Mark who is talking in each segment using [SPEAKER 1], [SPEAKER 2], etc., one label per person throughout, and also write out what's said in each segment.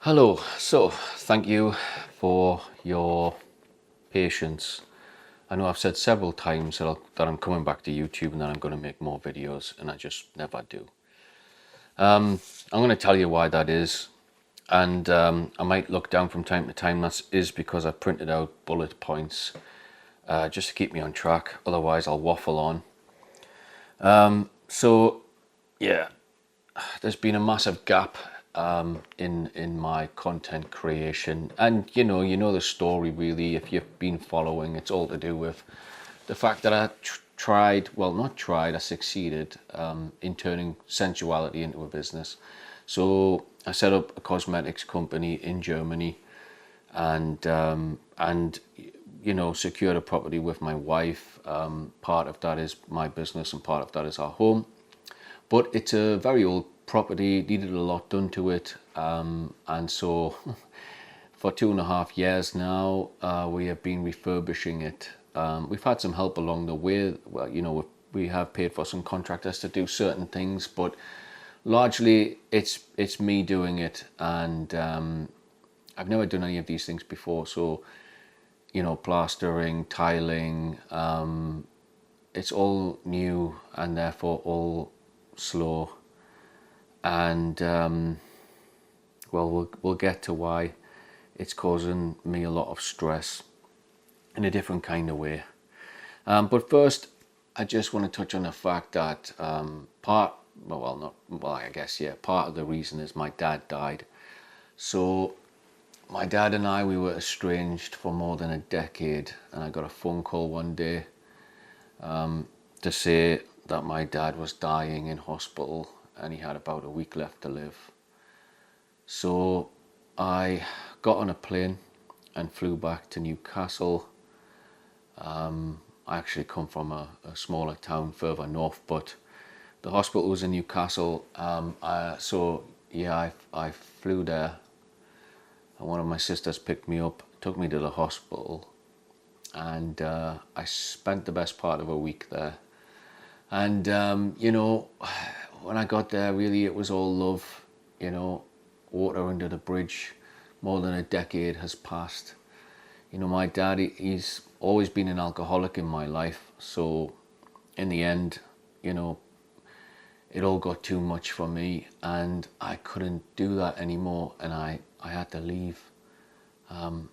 [SPEAKER 1] Hello. So, thank you for your patience. I know I've said several times that I'm coming back to YouTube and that I'm going to make more videos, and I just never do. I'm going to tell you why that is, and I might look down from time to time. That is because I printed out bullet points just to keep me on track. Otherwise, I'll waffle on. So, yeah, there's been a massive gap in my content creation, and you know the story really. If you've been following, it's all to do with the fact that I tried, well, not tried, I succeeded in turning sensuality into a business. So I set up a cosmetics company in Germany, and secured a property with my wife. Part of that is my business and part of that is our home. But it's a very old property, needed a lot done to it. And so for 2.5 years now, we have been refurbishing it. We've had some help along the way. Well, we have paid for some contractors to do certain things, but largely it's me doing it. And I've never done any of these things before. So, plastering, tiling, it's all new and therefore all slow, and we'll get to why it's causing me a lot of stress in a different kind of way. But first, I just want to touch on the fact that part of the reason is my dad died. So my dad and I, we were estranged for more than a decade, and I got a phone call one day to say that my dad was dying in hospital and he had about a week left to live. So I got on a plane and flew back to Newcastle. I actually come from a smaller town further north, but the hospital was in Newcastle. I flew there, and one of my sisters picked me up, took me to the hospital, and I spent the best part of a week there. And, when I got there, really, it was all love, water under the bridge. More than a decade has passed. My dad, he's always been an alcoholic in my life. So in the end, it all got too much for me and I couldn't do that anymore. And I had to leave. And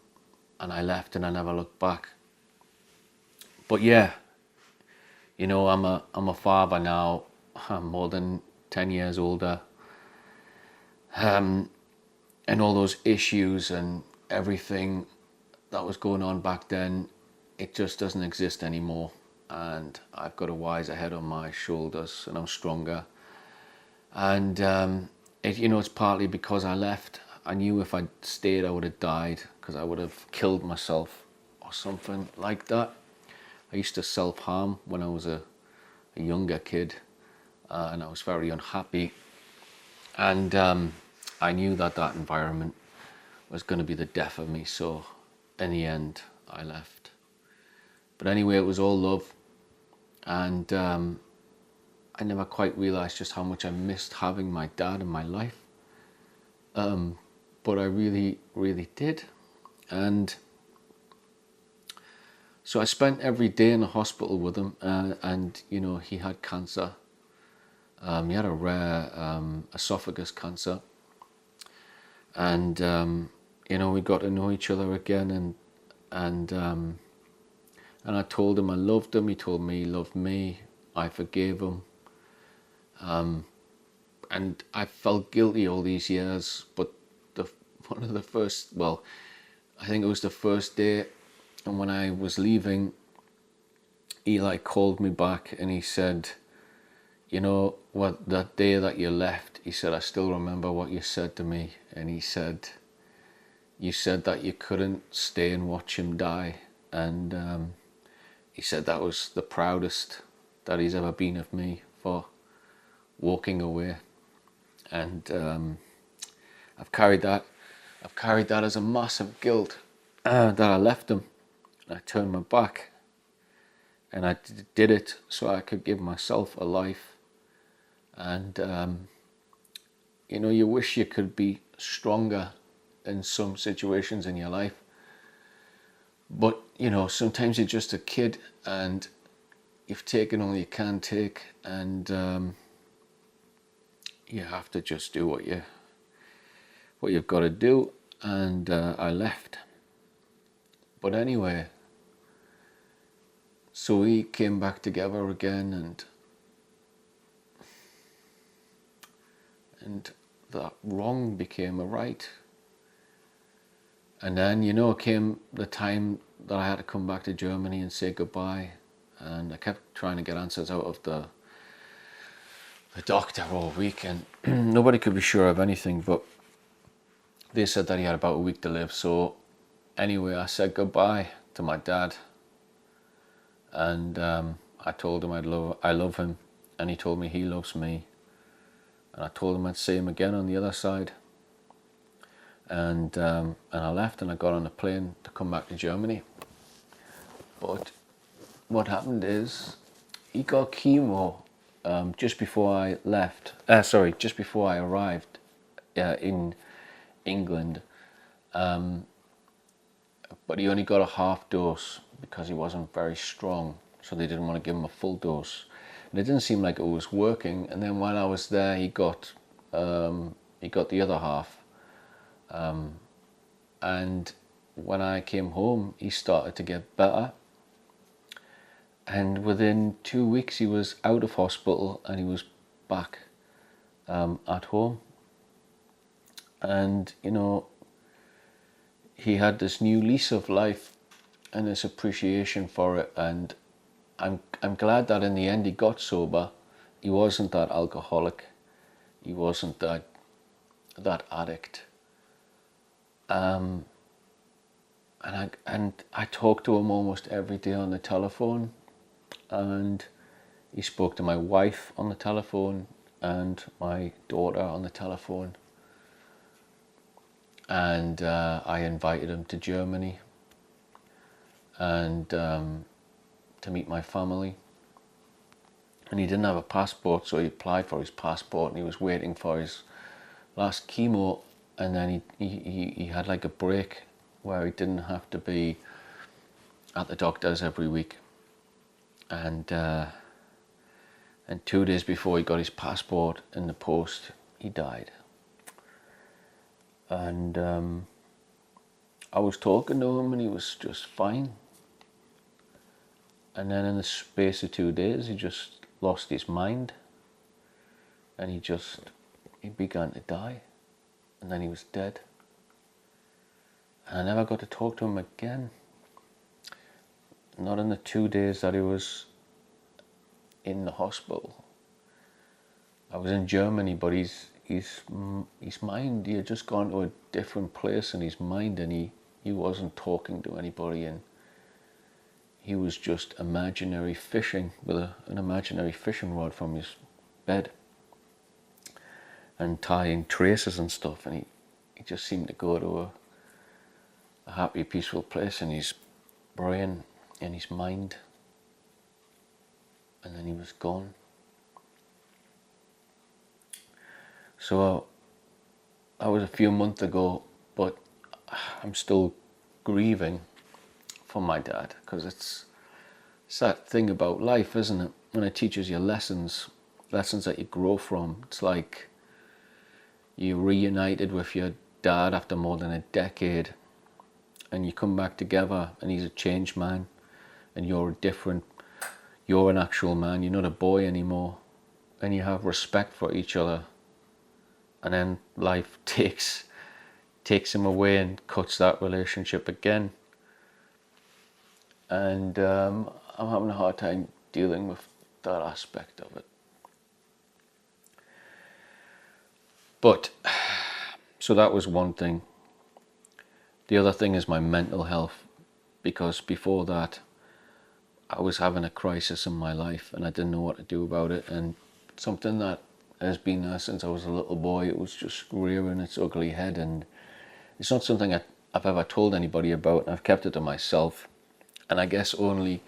[SPEAKER 1] I left and I never looked back. But yeah, I'm a father now. I'm more than 10 years older. And all those issues and everything that was going on back then, it just doesn't exist anymore. And I've got a wiser head on my shoulders and I'm stronger. And it's partly because I left. I knew if I'd stayed, I would have died because I would have killed myself or something like that. I used to self-harm when I was a younger kid, and I was very unhappy. And I knew that environment was going to be the death of me. So in the end, I left. But anyway, it was all love. And I never quite realized just how much I missed having my dad in my life. But I really, really did. And so I spent every day in the hospital with him, and he had cancer. He had a rare esophagus cancer, and we got to know each other again, and I told him I loved him. He told me he loved me. I forgave him, and I felt guilty all these years. But I think it was the first day. And when I was leaving, he called me back and he said, that day that you left, he said, I still remember what you said to me. And he said, you said that you couldn't stay and watch him die. And he said that was the proudest that he's ever been of me for walking away. And I've carried that as a massive guilt that I left him. I turned my back, and I did it so I could give myself a life. And you wish you could be stronger in some situations in your life. But, you know, sometimes you're just a kid and you've taken all you can take, and you have to just do what you've got to do. And I left. But anyway, so we came back together again, and that wrong became a right. And then, you know, came the time that I had to come back to Germany and say goodbye. And I kept trying to get answers out of the doctor all week, and nobody could be sure of anything, but they said that he had about a week to live. So anyway, I said goodbye to my dad, and I told him I love him, and he told me he loves me, and I told him I'd see him again on the other side. And I left, and I got on a plane to come back to Germany. But what happened is, he got chemo just before I left. Just before I arrived in England. But he only got a half dose because he wasn't very strong, so they didn't want to give him a full dose. And it didn't seem like it was working. And then while I was there, he got the other half. And when I came home, he started to get better. And within 2 weeks, he was out of hospital and he was back at home. And, you know, he had this new lease of life and this appreciation for it. And I'm glad that in the end he got sober. He wasn't that alcoholic. He wasn't that addict. And I talked to him almost every day on the telephone. And he spoke to my wife on the telephone and my daughter on the telephone. And I invited him to Germany and to meet my family. And he didn't have a passport, so he applied for his passport, and he was waiting for his last chemo. And then he had like a break where he didn't have to be at the doctor's every week. And 2 days before he got his passport in the post, he died. And I was talking to him, and he was just fine. And then in the space of 2 days, he just lost his mind, and he began to die, and then he was dead. And I never got to talk to him again. Not in the 2 days that he was in the hospital. I was in Germany, but his mind, he had just gone to a different place in his mind, and he wasn't talking to anybody, and he was just imaginary fishing with an imaginary fishing rod from his bed and tying traces and stuff, and he just seemed to go to a happy, peaceful place in his brain, in his mind, and then he was gone. So that was a few months ago, but I'm still grieving for my dad, because it's that thing about life, isn't it? When it teaches you lessons that you grow from. It's like you reunited with your dad after more than a decade, and you come back together, and he's a changed man, and you're an actual man. You're not a boy anymore, and you have respect for each other. And then life takes him away and cuts that relationship again. And I'm having a hard time dealing with that aspect of it. But, so that was one thing. The other thing is my mental health, because before that, I was having a crisis in my life and I didn't know what to do about it. And something that has been there since I was a little boy, it was just rearing its ugly head, and it's not something I've ever told anybody about, and I've kept it to myself. And I guess only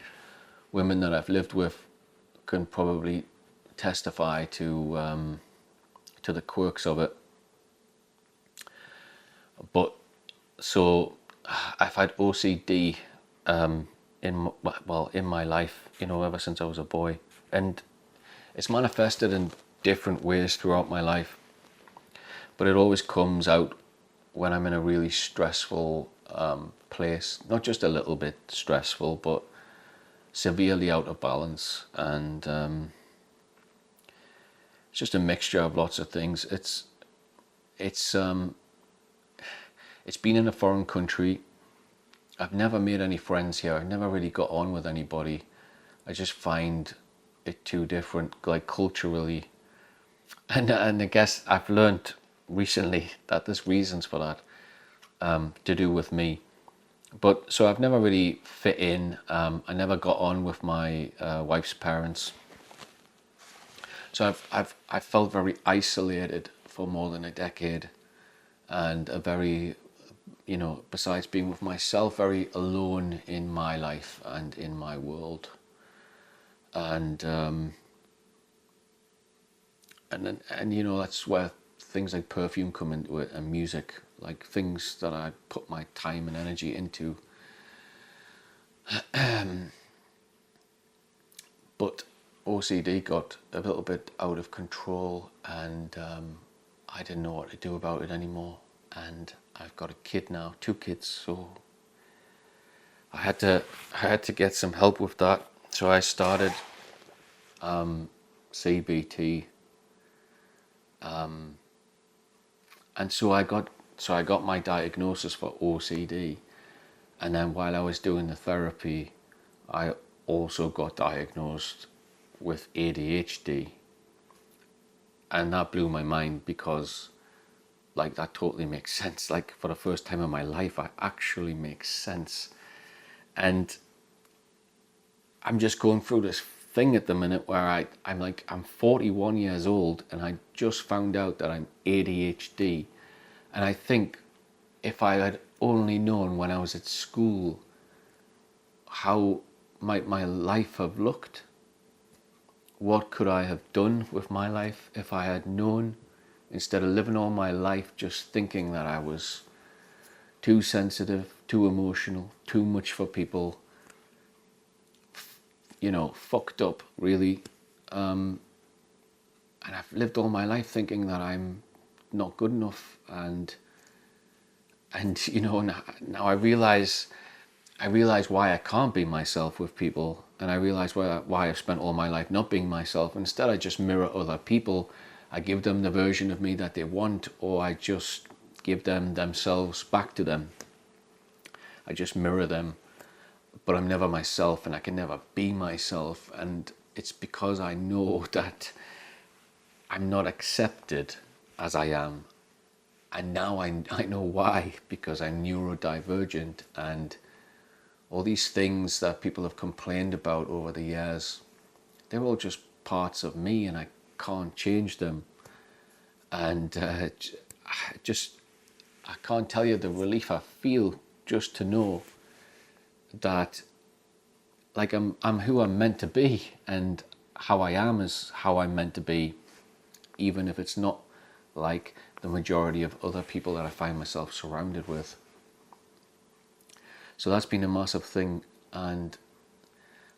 [SPEAKER 1] women that I've lived with can probably testify to the quirks of it. But So I've had OCD in my life, ever since I was a boy, and it's manifested in different ways throughout my life. But it always comes out when I'm in a really stressful place, not just a little bit stressful, but severely out of balance, and it's just a mixture of lots of things. It's it's been in a foreign country. I've never made any friends here. I've never really got on with anybody. I just find it too different, like culturally. And I guess I've learned recently that there's reasons for that, to do with me. But so I've never really fit in. I never got on with my wife's parents. So I've felt very isolated for more than a decade, and a very, besides being with myself, very alone in my life and in my world. And that's where things like perfume come into it, and music, like things that I put my time and energy into. But OCD got a little bit out of control, and I didn't know what to do about it anymore. And I've got a kid now, 2 kids, so I had to get some help with that. So I started CBT, and so I got my diagnosis for OCD, and then while I was doing the therapy, I also got diagnosed with ADHD, and that blew my mind, because like that totally makes sense. Like, for the first time in my life, I actually make sense. And I'm just going through this thing at the minute where I'm 41 years old, and I just found out that I'm ADHD. And I think if I had only known when I was at school how might my life have looked, what could I have done with my life if I had known, instead of living all my life just thinking that I was too sensitive, too emotional, too much for people, fucked up, really. And I've lived all my life thinking that I'm not good enough, and now I realize why I can't be myself with people, and I realize why I've spent all my life not being myself. Instead, I just mirror other people. I give them the version of me that they want, or I just give them themselves back to them. I just mirror them, but I'm never myself, and I can never be myself. And it's because I know that I'm not accepted as I am. And now I know why, because I'm neurodivergent, and all these things that people have complained about over the years, they're all just parts of me, and I can't change them. And I can't tell you the relief I feel just to know that, like, I'm who I'm meant to be, and how I am is how I'm meant to be, even if it's not like the majority of other people that I find myself surrounded with. So that's been a massive thing, and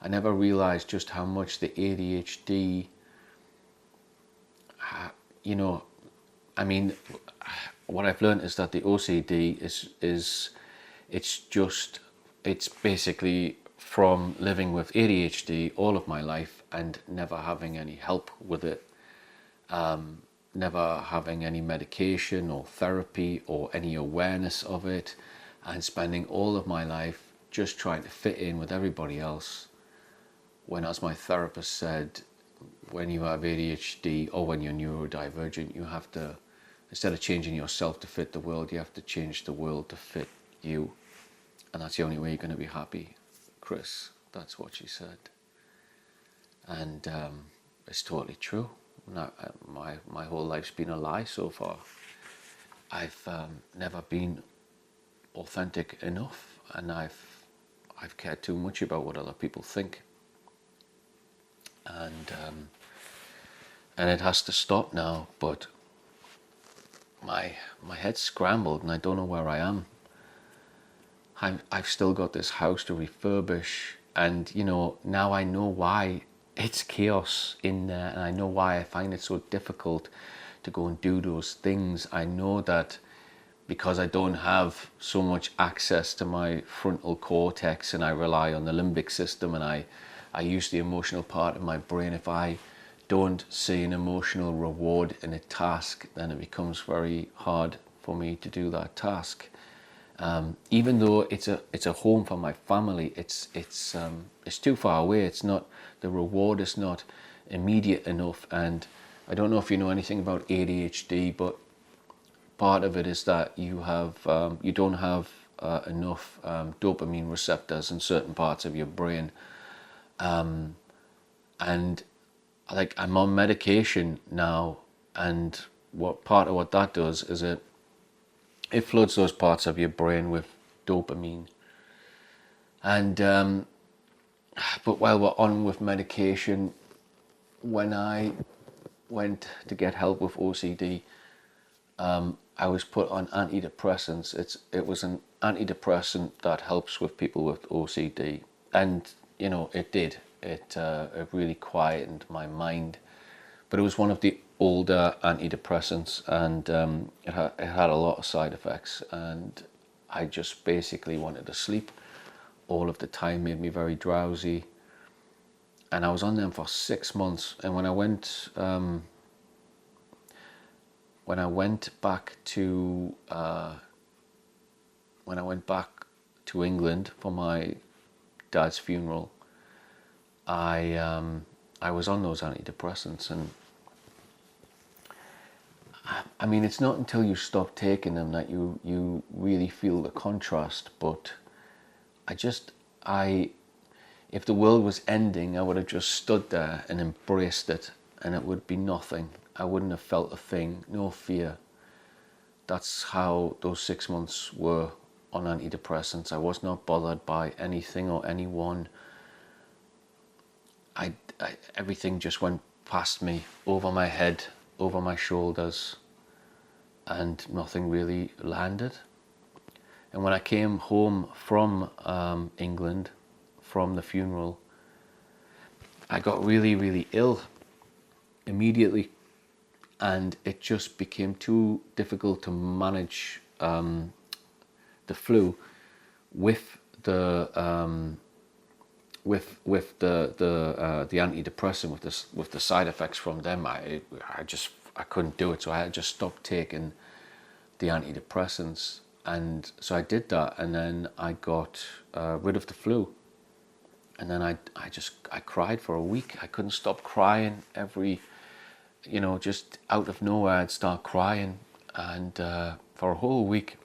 [SPEAKER 1] I never realized just how much the ADHD, what I've learned is that the OCD it's basically from living with ADHD all of my life and never having any help with it, never having any medication or therapy or any awareness of it, and spending all of my life just trying to fit in with everybody else. When, as my therapist said, when you have ADHD or when you're neurodivergent, you have to, instead of changing yourself to fit the world, you have to change the world to fit you. And that's the only way you're going to be happy, Chris. That's what she said. And it's totally true. My whole life's been a lie so far. I've never been authentic enough, and I've cared too much about what other people think. And it has to stop now, but my head's scrambled, and I don't know where I am. I've still got this house to refurbish, and now I know why it's chaos in there, and I know why I find it so difficult to go and do those things. I know that because I don't have so much access to my frontal cortex, and I rely on the limbic system, and I use the emotional part of my brain. If I don't see an emotional reward in a task, then it becomes very hard for me to do that task. Even though it's a home for my family, it's too far away. It's not, the reward is not immediate enough. And I don't know if you know anything about ADHD, but part of it is that you don't have enough dopamine receptors in certain parts of your brain, and like I'm on medication now, and what that does is it floods those parts of your brain with dopamine. And but while we're on with medication, when I went to get help with OCD, I was put on antidepressants. It was an antidepressant that helps with people with OCD, and it did. It really quietened my mind, but it was one of the older antidepressants, and it had a lot of side effects, and I just basically wanted to sleep all of the time, made me very drowsy, and I was on them for 6 months. And when I went back to England for my dad's funeral, I was on those antidepressants, and I mean, it's not until you stop taking them that you really feel the contrast. But if the world was ending, I would have just stood there and embraced it, and it would be nothing. I wouldn't have felt a thing, no fear. That's how those 6 months were on antidepressants. I was not bothered by anything or anyone. Everything just went past me, over my head, over my shoulders, and nothing really landed. And when I came home from England, from the funeral, I got really, really ill immediately, and it just became too difficult to manage the flu with the the antidepressant, with the side effects from them. I couldn't do it, so I just stopped taking the antidepressants. And so I did that, and then I got rid of the flu, and then I cried for a week. I couldn't stop crying. Just out of nowhere I'd start crying, and for a whole week,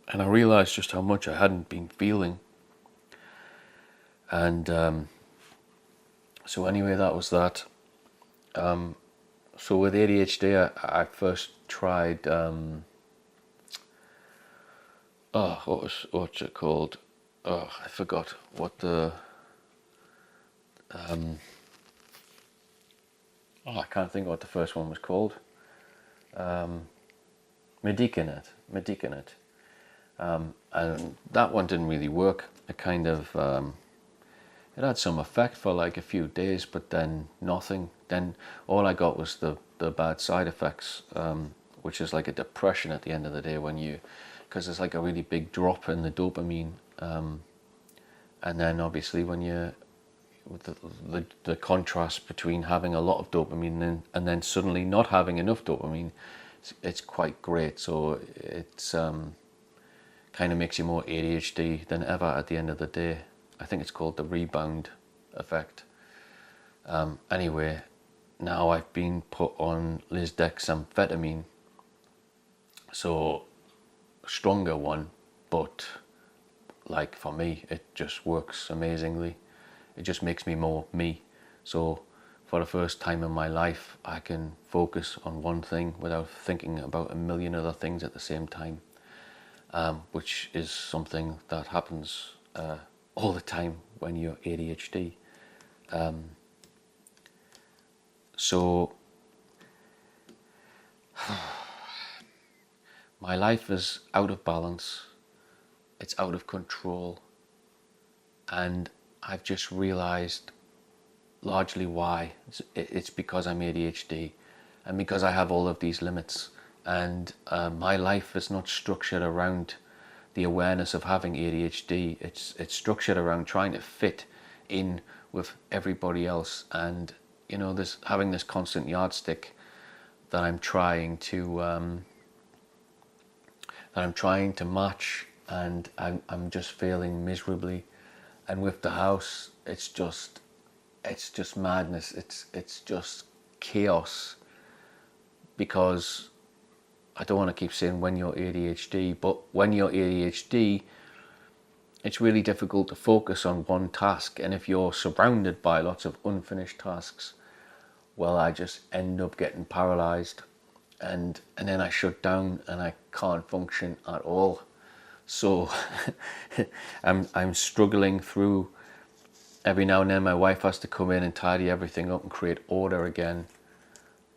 [SPEAKER 1] and I realized just how much I hadn't been feeling. And so anyway, that was that. So with ADHD, I first tried what's it called? Oh, I forgot what the I can't think of what the first one was called. Medicanet. And that one didn't really work. It kind of it had some effect for like a few days, but then nothing. Then all I got was the bad side effects, which is like a depression at the end of the day, because it's like a really big drop in the dopamine, and then obviously when you, with the contrast between having a lot of dopamine and then suddenly not having enough dopamine, it's quite great. So it's kind of makes you more ADHD than ever at the end of the day. I think it's called the rebound effect. Anyway, now I've been put on lisdexamfetamine, so a stronger one, but like for me, it just works amazingly. It just makes me more me. So for the first time in my life, I can focus on one thing without thinking about a million other things at the same time, which is something that happens all the time when you're ADHD. So my life is out of balance. it's out of control. And I've just realized largely why. It's because I'm ADHD and because I have all of these limits. And my life is not structured around the awareness of having ADHD. It's structured around trying to fit in with everybody else, and this having this constant yardstick that I'm trying to match, and I'm just failing miserably. And with the house, it's just madness. It's just chaos, because I don't want to keep saying when you're ADHD, but when you're ADHD, it's really difficult to focus on one task. And if you're surrounded by lots of unfinished tasks, well, I just end up getting paralyzed, and then I shut down and I can't function at all. So I'm struggling through. Every now and then my wife has to come in and tidy everything up and create order again,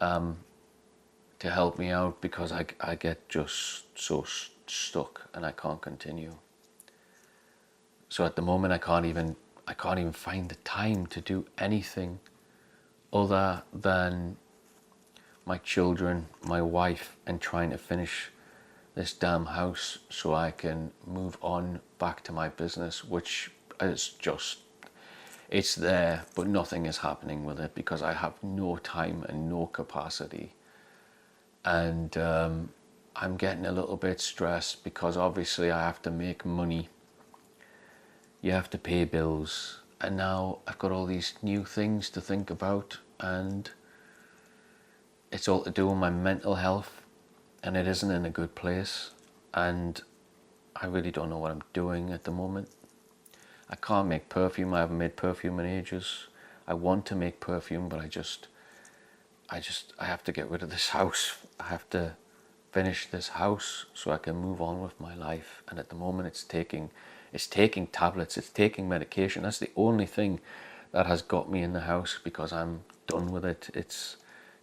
[SPEAKER 1] to help me out, because I get just so stuck and I can't continue. So at the moment I can't even find the time to do anything other than my children, my wife, and trying to finish this damn house so I can move on back to my business, which is just, it's there, but nothing is happening with it because I have no time and no capacity. And I'm getting a little bit stressed because obviously I have to make money. You have to pay bills. And now I've got all these new things to think about, and it's all to do with my mental health, and it isn't in a good place. And I really don't know what I'm doing at the moment. I can't make perfume. I haven't made perfume in ages. I want to make perfume, but I have to get rid of this house. I have to finish this house so I can move on with my life. And at the moment it's taking tablets, it's taking medication. That's the only thing that has got me in the house, because I'm done with it. It's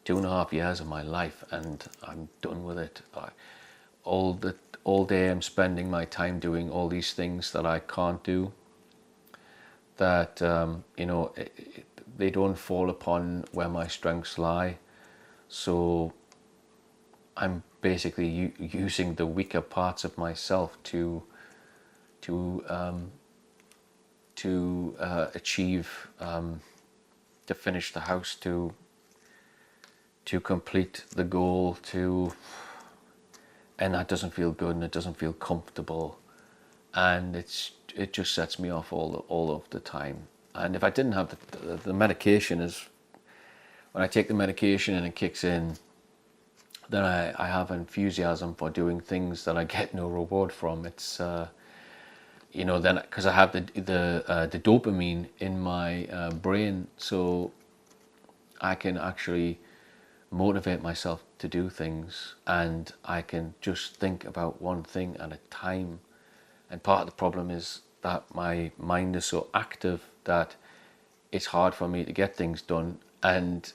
[SPEAKER 1] 2.5 years of my life and I'm done with it. All day I'm spending my time doing all these things that I can't do, that they don't fall upon where my strengths lie. So I'm basically using the weaker parts of myself to achieve, to finish the house, to complete the goal, and that doesn't feel good and it doesn't feel comfortable, and it just sets me off all of the time. And if I didn't have the medication, is when I take the medication and it kicks in, then I have enthusiasm for doing things that I get no reward from. It's then because I have the dopamine in my brain, so I can actually motivate myself to do things, and I can just think about one thing at a time. And part of the problem is that my mind is so active that it's hard for me to get things done. And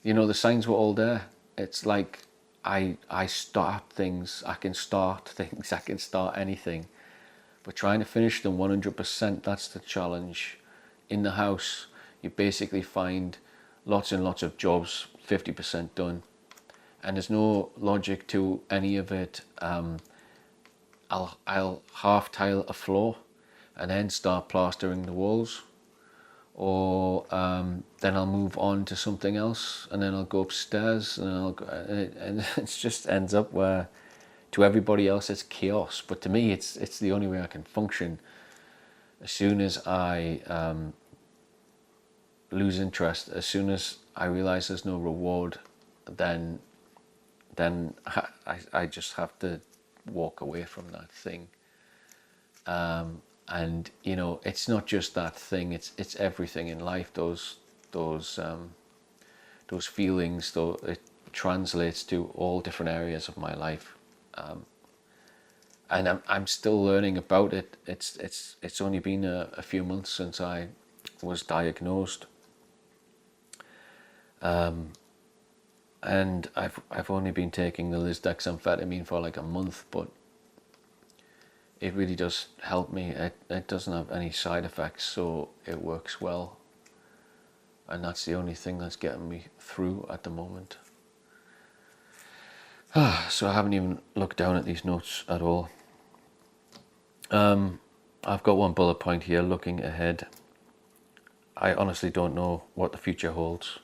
[SPEAKER 1] the signs were all there. It's like I start things, I can start things, I can start anything, but trying to finish them 100%, that's the challenge. In the house, you basically find lots and lots of jobs 50% done, and there's no logic to any of it. I'll half tile a floor and then start plastering the walls, or then I'll move on to something else, and then I'll go upstairs, and and it just ends up where to everybody else it's chaos, but to me it's the only way I can function. As soon as I lose interest, as soon as I realize there's no reward, then I just have to walk away from that thing. And it's not just that thing, it's everything in life. Those feelings, though, it translates to all different areas of my life. And I'm still learning about it. It's only been a few months since I was diagnosed, and I've only been taking the lisdexamfetamine for like a month, but it really does help me. It doesn't have any side effects, so it works well. And that's the only thing that's getting me through at the moment. So I haven't even looked down at these notes at all. I've got one bullet point here, looking ahead. I honestly don't know what the future holds,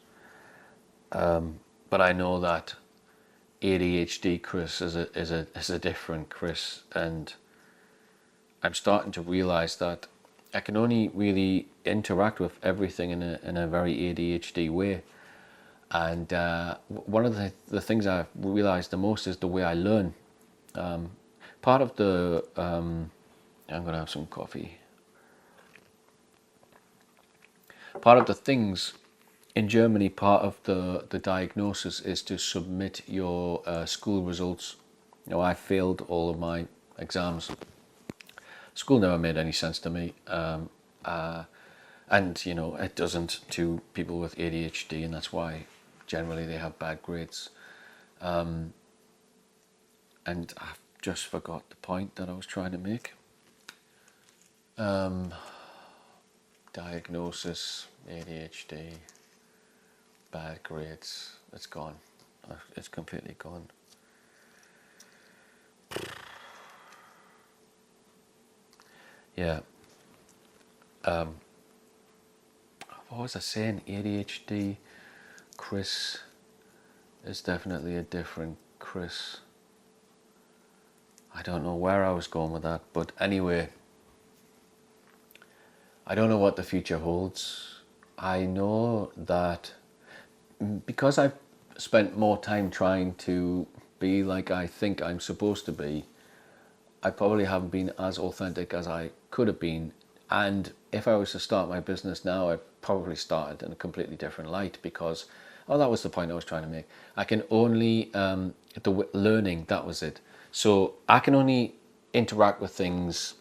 [SPEAKER 1] but I know that ADHD Chris is a different Chris, and I'm starting to realize that I can only really interact with everything in a very ADHD way. And one of the things I've realized the most is the way I learn. Part of the I'm going to have some coffee. Part of the things in Germany, part of the diagnosis is to submit your school results. I failed all of my exams. School never made any sense to me. And, it doesn't to people with ADHD, and that's why generally they have bad grades. And I've just forgot the point that I was trying to make. Diagnosis, ADHD, bad grades. It's gone. It's completely gone. Yeah. What was I saying? ADHD Chris is definitely a different Chris. I don't know where I was going with that, but anyway, I don't know what the future holds. I know that because I've spent more time trying to be like I think I'm supposed to be, I probably haven't been as authentic as I could have been. And if I was to start my business now, I'd probably started in a completely different light because, that was the point I was trying to make. I can only, the learning, that was it. So I can only interact with things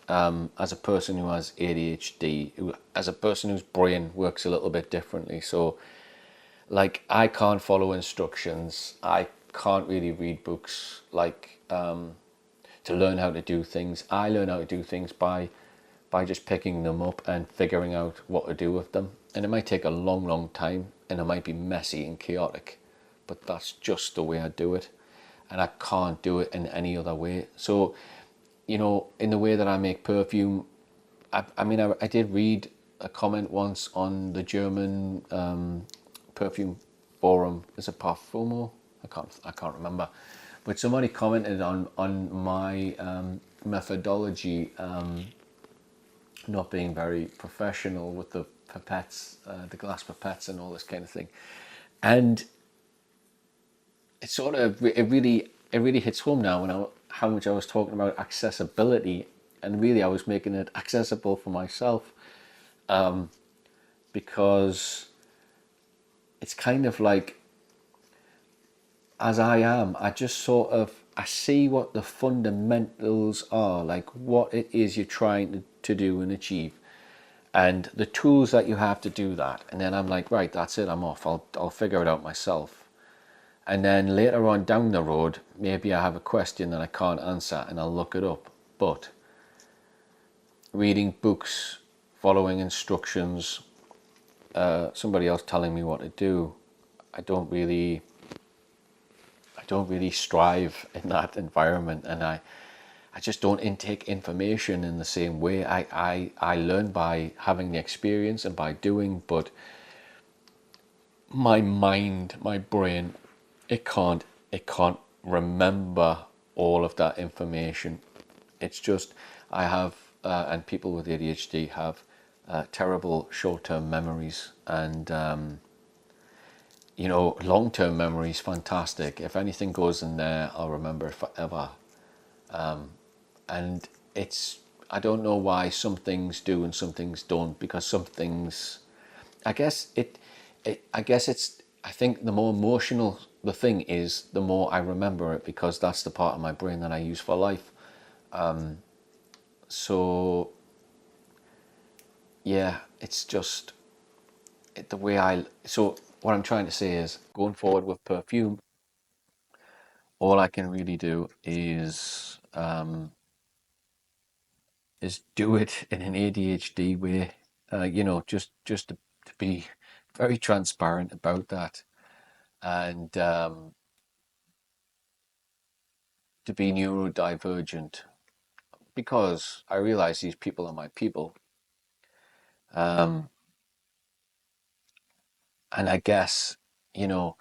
[SPEAKER 1] as a person who has ADHD, as a person whose brain works a little bit differently. So, like, I can't follow instructions. I can't really read books, like, to learn how to do things. I learn how to do things by just picking them up and figuring out what to do with them. And it might take a long, long time, and it might be messy and chaotic, but that's just the way I do it. And I can't do it in any other way. So, in the way that I make perfume, I did read a comment once on the German perfume forum. Is it Parfumo? I can't remember. But somebody commented on my methodology not being very professional with the pipettes, the glass pipettes, and all this kind of thing. And it really hits home now how much I was talking about accessibility, and really I was making it accessible for myself, because it's kind of like, as I am, I see what the fundamentals are, like what it is you're trying to do and achieve, and the tools that you have to do that. And then I'm like, right, that's it, I'm off. I'll figure it out myself. And then later on down the road, maybe I have a question that I can't answer and I'll look it up. But reading books, following instructions, somebody else telling me what to do, I don't really strive in that environment, and I just don't intake information in the same way. I learn by having the experience and by doing, but my mind, my brain, it can't remember all of that information. It's just, I have and people with ADHD have terrible short-term memories, and long-term memories fantastic. If anything goes in there, I'll remember it forever. And I don't know why some things do and some things don't, because some things, I guess I think the more emotional the thing is, the more I remember it, because that's the part of my brain that I use for life. So yeah, it's just the way so what I'm trying to say is, going forward with perfume, all I can really do is is do it in an ADHD way. Just to be very transparent about that, and to be neurodivergent, because I realize these people are my people. Um, and I guess, you know,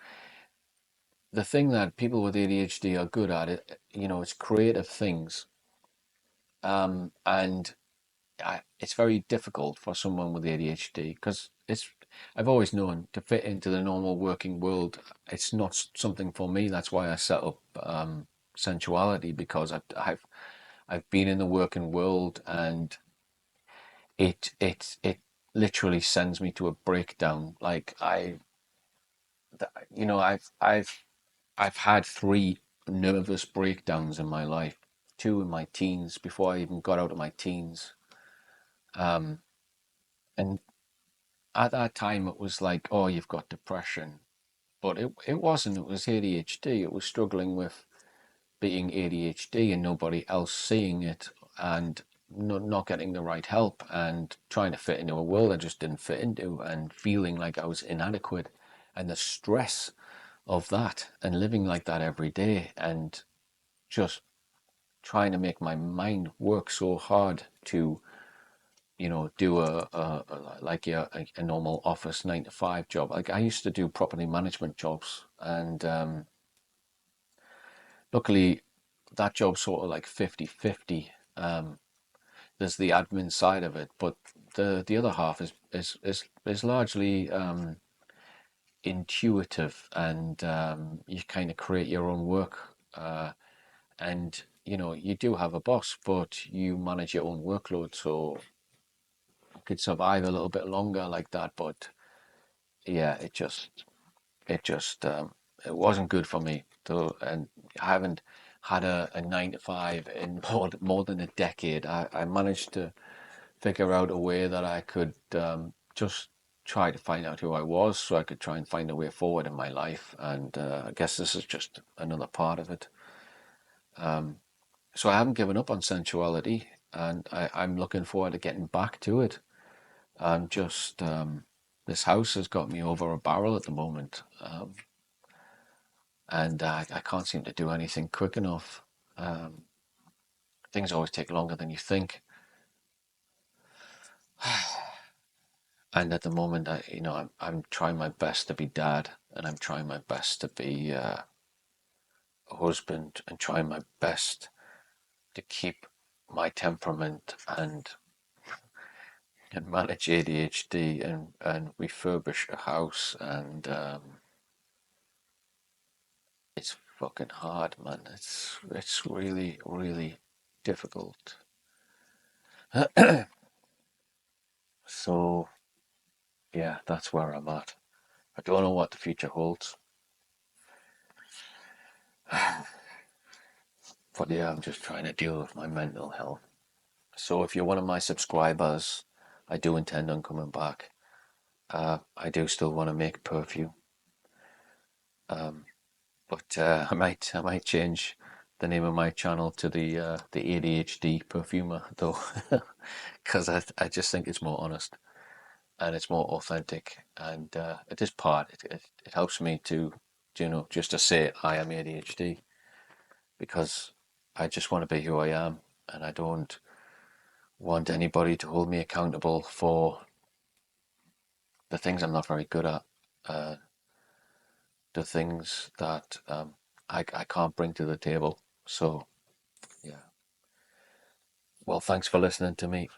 [SPEAKER 1] the thing that people with ADHD are good at it's creative things. And it's very difficult for someone with ADHD because I've always known to fit into the normal working world. It's not something for me. That's why I set up sensuality, because I've been in the working world, and it literally sends me to a breakdown. Like I've had three nervous breakdowns in my life, two in my teens before I even got out of my teens. Um, and at that time, it was like, oh, you've got depression. But it wasn't. It was ADHD. It was struggling with being ADHD and nobody else seeing it, and not getting the right help, and trying to fit into a world I just didn't fit into, and feeling like I was inadequate. And the stress of that, and living like that every day, and just trying to make my mind work so hard to do a normal office 9 to 5 job. Like I used to do property management jobs, and luckily that job's sort of like 50-50. There's the admin side of it, but the other half is largely intuitive, and you kind of create your own work. And you do have a boss, but you manage your own workload, so you could survive a little bit longer like that. But yeah, it just it wasn't good for me though, and I haven't had a 9 to 5 in more than a decade. I managed to figure out a way that I could just try to find out who I was, so I could try and find a way forward in my life. And I guess this is just another part of it. So I haven't given up on sensuality, and I'm looking forward to getting back to it. I'm just this house has got me over a barrel at the moment, and I can't seem to do anything quick enough. Um, Things always take longer than you think, and at the moment, I'm trying my best to be dad, and I'm trying my best to be a husband, and trying my best to keep my temperament, and manage ADHD, and refurbish a house, and it's fucking hard, man. It's really, really difficult. So yeah, that's where I'm at. I don't know what the future holds, but yeah, I'm just trying to deal with my mental health. So if you're one of my subscribers, I do intend on coming back. I do still want to make perfume, but I might change the name of my channel to the ADHD perfumer though, because I just think it's more honest, and it's more authentic, and at this part it helps me to just to say I am ADHD, because I just want to be who I am, and I don't want anybody to hold me accountable for the things I'm not very good at, uh, the things that I can't bring to the table. So yeah, well, thanks for listening to me,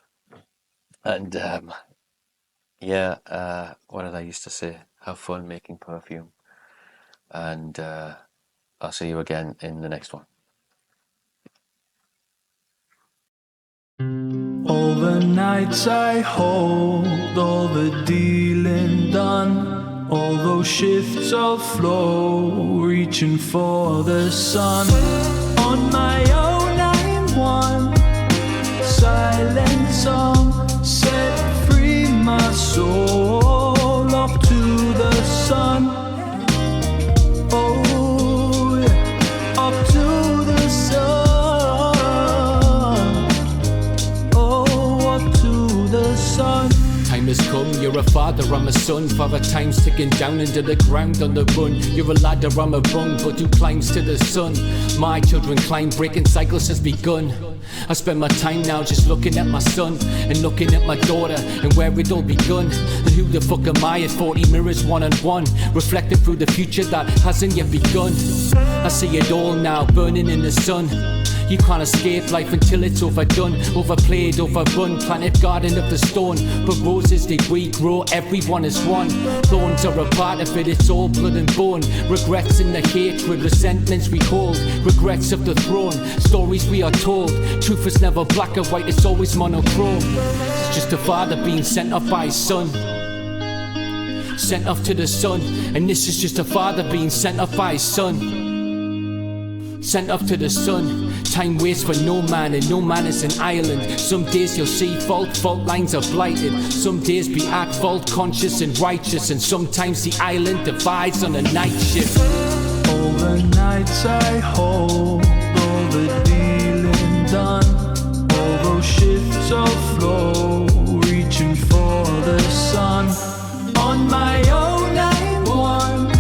[SPEAKER 1] and yeah, what did I used to say? Have fun making perfume, and I'll see you again in the next one.
[SPEAKER 2] All the nights I hold, all the dealing done, all those shifts of flow, reaching for the sun. On my own I'm one silent song, set free my soul up to the sun. Oh yeah, up to the sun. Oh
[SPEAKER 3] a father, I'm a son. Father time's ticking down into the ground on the run. You're a ladder, I'm a rung, but who climbs to the sun? My children climb, breaking cycles has begun. I spend my time now just looking at my son and looking at my daughter and where it all begun. And who the fuck am I at 40 mirrors one on one, reflecting through the future that hasn't yet begun. I see it all now, burning in the sun. You can't escape life until it's overdone, overplayed, overrun, planet garden of the stone. But roses they regrow, everyone is one. Thorns are a part of it, it's all blood and bone. Regrets in the hatred, resentments we hold. Regrets of the throne, stories we are told. Truth is never black or white, it's always monochrome. It's just a father being sent off by his son, sent off to the sun. And this is just a father being sent off by his son, sent off to the sun. Time waits for no man, and no man is an island. Some days you'll see fault lines are blighted. Some days be at fault, conscious and righteous. And sometimes the island divides on a night shift.
[SPEAKER 2] All the nights I hold, all the dealing done, all those shifts of flow, reaching for the sun. On my own I won,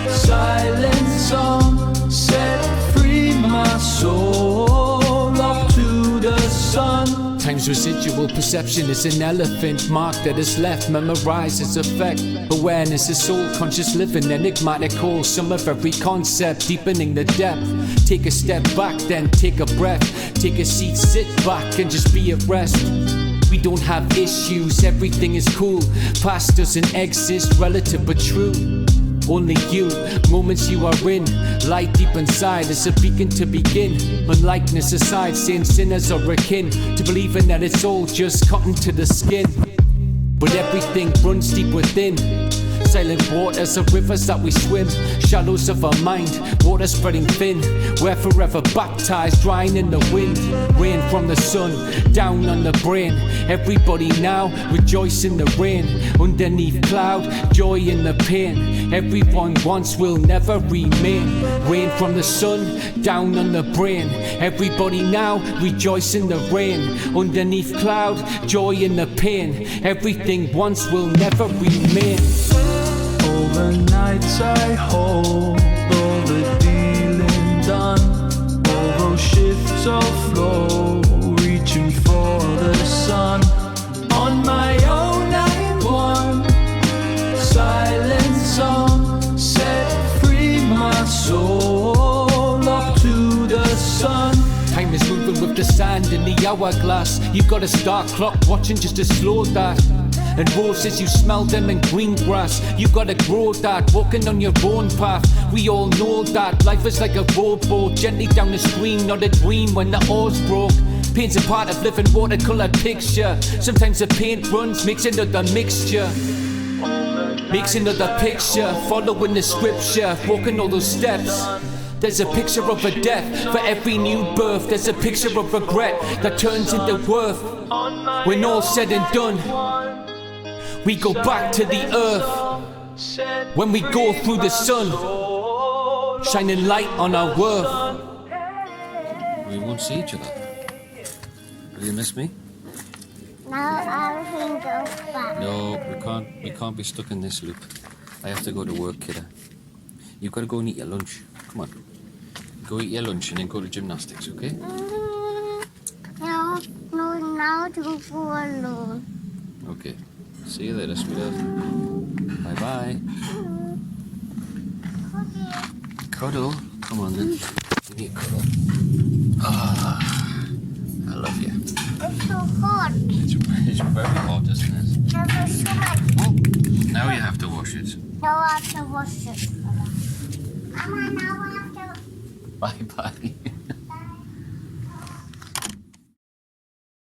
[SPEAKER 2] silent song, set free my soul up to the sun.
[SPEAKER 3] Time's residual perception is an elephant mark that is left, memorized its effect. Awareness is soul conscious living, enigmatic whole sum of every concept, deepening the depth. Take a step back, then take a breath. Take a seat, sit back and just be at rest. We don't have issues, everything is cool. Past doesn't exist, relative but true. Only you, moments you are in, light deep inside is a beacon to begin. Unlikeness aside, saying sinners are akin to believing that it's all just cotton to the skin. But everything runs deep within. Silent waters are rivers that we swim, shallows of our mind, water spreading thin. We're forever baptized, drying in the wind. Rain from the sun, down on the brain. Everybody now rejoice in the rain. Underneath cloud, joy in the pain. Everyone once will never remain. Rain from the sun, down on the brain. Everybody now rejoice in the rain. Underneath cloud, joy in the pain. Everything once will never remain.
[SPEAKER 2] All the nights I hold, all the dealing done, all those shifts of flow, reaching for the sun. On my own I won, silent song, set free my soul up to the sun.
[SPEAKER 3] Time is moving with the sand in the hourglass. You've got a start clock watching just to slow that. And roses, you smell them in green grass. You gotta grow that, walking on your own path. We all know that life is like a rowboat, gently down the stream, not a dream when the oars broke. Paint's a part of living watercolor picture. Sometimes the paint runs, makes another mixture, makes another picture, following the scripture, walking all those steps. There's a picture of a death for every new birth. There's a picture of regret that turns into worth. When all's said and done, we go back to the earth. When we go through the sun, shining light on our worth.
[SPEAKER 1] We won't see each other. Do you miss me?
[SPEAKER 4] Now everything goes back.
[SPEAKER 1] No, we can't be stuck in this loop. I have to go to work, kiddo. You've got to go and eat your lunch. Come on. Go eat your lunch and then go to gymnastics, okay?
[SPEAKER 4] No, now to go alone.
[SPEAKER 1] Okay. See you later, sweetheart. Bye-bye. Cuddle. Come on then. Give me a cuddle. Ah, I love you.
[SPEAKER 4] It's so hot.
[SPEAKER 1] It's very hot, isn't it?
[SPEAKER 4] There's so much.
[SPEAKER 1] Oh, now you have to wash it.
[SPEAKER 4] Now I have to wash it. Mama, now I have to.
[SPEAKER 1] Bye-bye.